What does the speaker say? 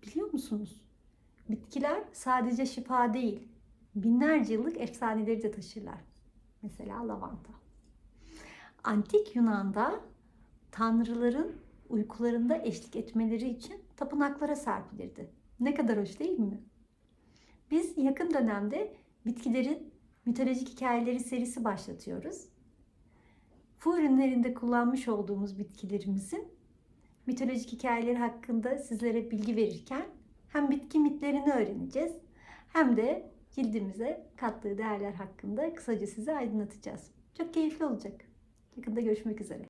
Biliyor musunuz? Bitkiler sadece şifa değil, binlerce yıllık efsaneleri de taşırlar. Mesela lavanta. Antik Yunan'da tanrıların uykularında eşlik etmeleri için tapınaklara serpilirdi. Ne kadar hoş değil mi? Biz yakın dönemde bitkilerin mitolojik hikayeleri serisi başlatıyoruz. Bu ürünlerinde kullanmış olduğumuz bitkilerimizin mitolojik hikayeleri hakkında sizlere bilgi verirken hem bitki mitlerini öğreneceğiz hem de cildimize kattığı değerler hakkında kısaca size aydınlatacağız. Çok keyifli olacak. Yakında görüşmek üzere.